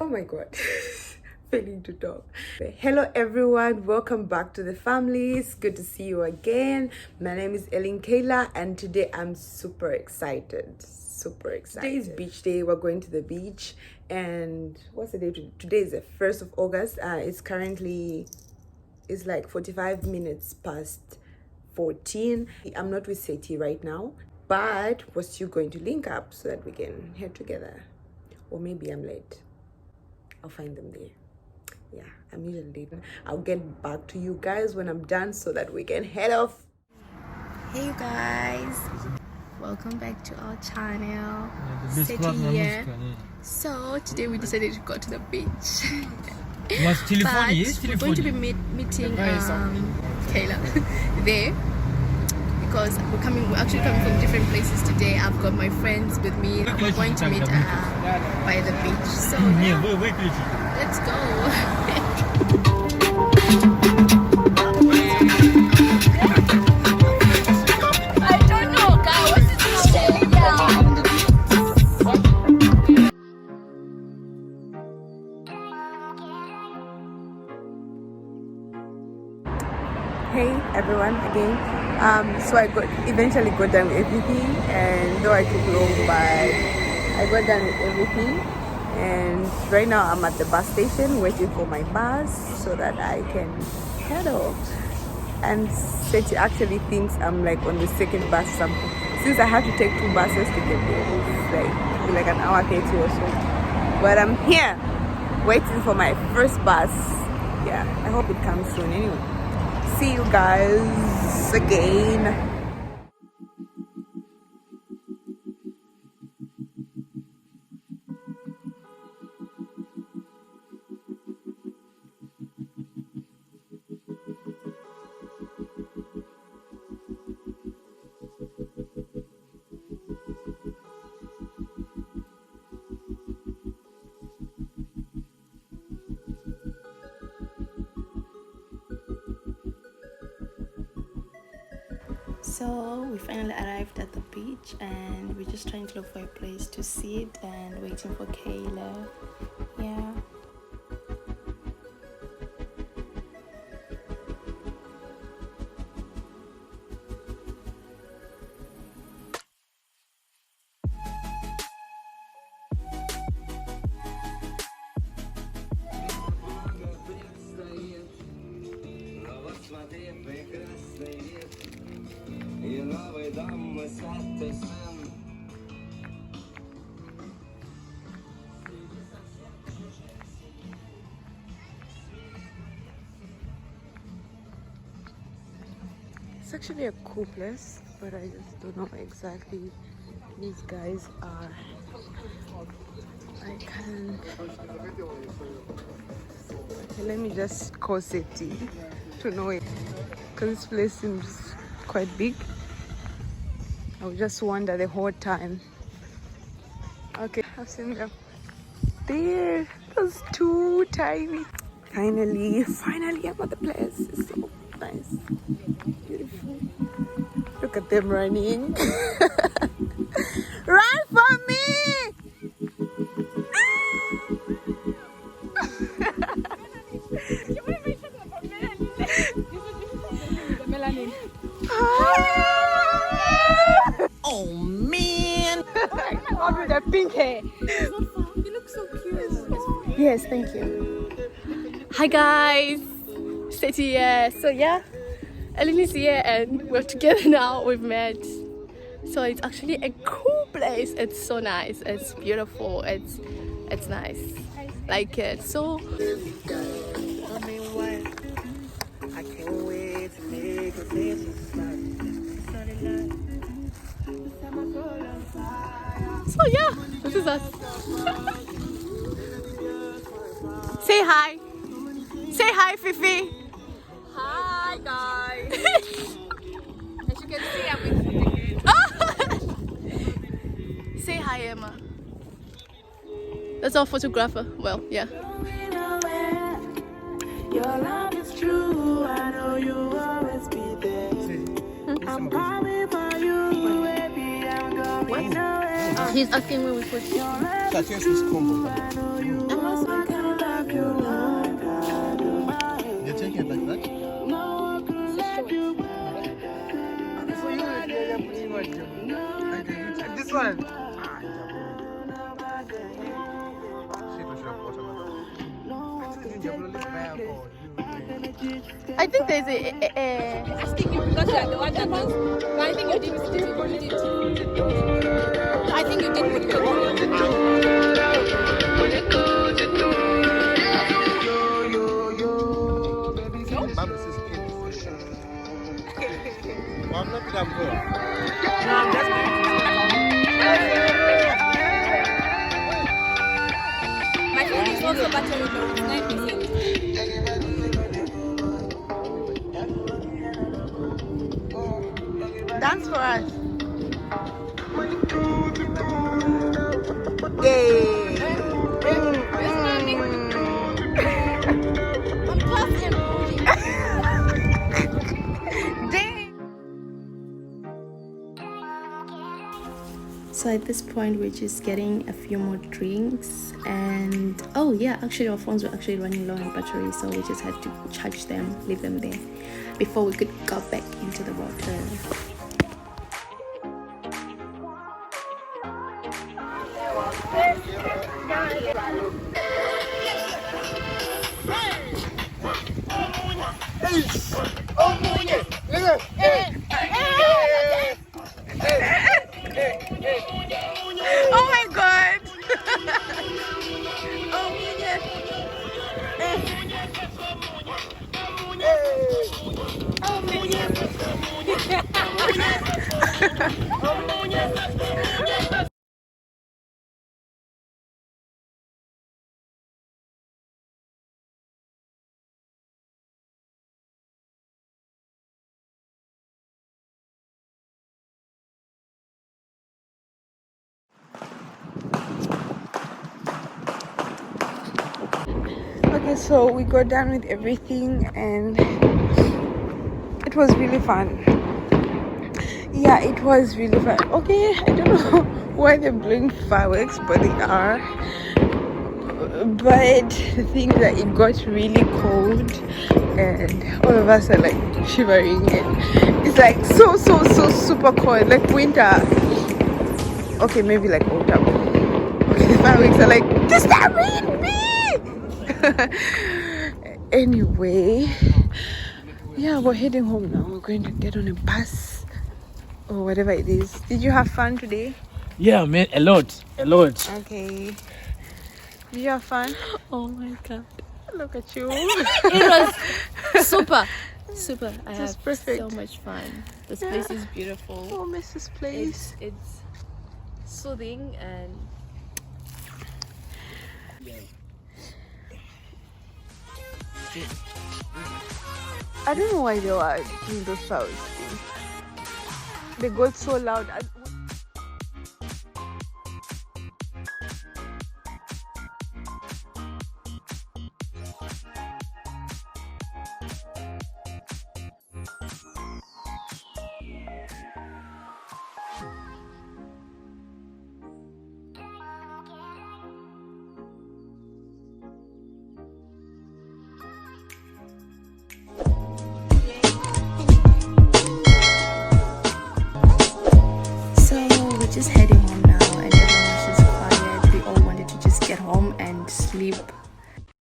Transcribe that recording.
my god. Failing to talk. Hello everyone, welcome back to the family. It's good to see you again. My name is Ellen Kayla and today I'm super excited. Today is beach day. We're going to the beach. And what's the day today? Today is the 1st of August. It's like 45 minutes past 14. I'm not with Seti right now, but we're still going to link up so that we can head together. Or maybe I'm late. I'll find them there. Yeah, I'm usually late. I'll get back to you guys when I'm done so that we can head off. Hey you guys, welcome back to our channel. Seti here. So today we decided to go to the beach. But we're going to be meeting Kayla there because we're actually coming from different places today. I've got my friends with me. We're going to meet by the beach. So yeah, let's go. Hey everyone again. So I eventually got done with everything, and though I took long, but I got done with everything. And right now I'm at the bus station waiting for my bus so that I can head off. And Seti actually thinks I'm like on the second bus something. Since I have to take 2 buses to get there, it's like an hour 30 or so. But I'm here waiting for my first bus. Yeah, I hope it comes soon anyway. See you guys again. So we finally arrived at the beach and we're just trying to look for a place to sit and waiting for Kayla. Yeah. It's actually a cool place, but I just don't know exactly these guys are. I can't. Okay, let me just call Seti to know it, because this place seems quite big. I'll just wander the whole time. Okay, I've seen them. There, those 2 tiny. Finally, I'm at the place. It's so nice. Beautiful. Look at them running. Run for me! Oh man! What with the pink hair? You look so cute. Yes, thank you. Hi guys, Seti here. So yeah, Ellen is here and we're together now. We've met. So it's actually a cool place. It's so nice. It's beautiful. It's nice. Like it. So yeah, this is us. Say hi. Say hi, Fifi. Hi guys. As you can see, I'm with Say hi, Emma. That's our photographer. Well, yeah. Your love is true. I know you always be there. I'm coming for you, baby. I'm going nowhere. He's asking where we put. Zatiens nos combo. I know you always this one. I think there's a Asking you because you are the one that does. But I think you did it. I think you did put it My phone is also battery low. It's 9%. dance for us. Yay! So at this point we're just getting a few more drinks, and oh yeah, actually our phones were actually running low on battery, so we just had to charge them, leave them there before we could go back into the water. Oh my god! Oh Okay, so we got done with everything and it was really fun. Yeah, it was really fun. Okay, I don't know why they're blowing fireworks, but they are. But the thing is that it got really cold and all of us are like shivering, and it's like so super cold, like winter. Okay, maybe like autumn. Okay, the fireworks are like disturbing me. Anyway, yeah, we're heading home now. We're going to get on a bus or whatever it is. Did you have fun today? Yeah, man, a lot. Okay. Did you have fun? Oh my god, Look at you. it was super. I This is had perfect. so much fun. This place is beautiful. Oh, miss this place. It's soothing and I don't know why they were doing those fireworks. They got so loud. just heading home now, and everyone was just quiet. We all wanted to just get home and sleep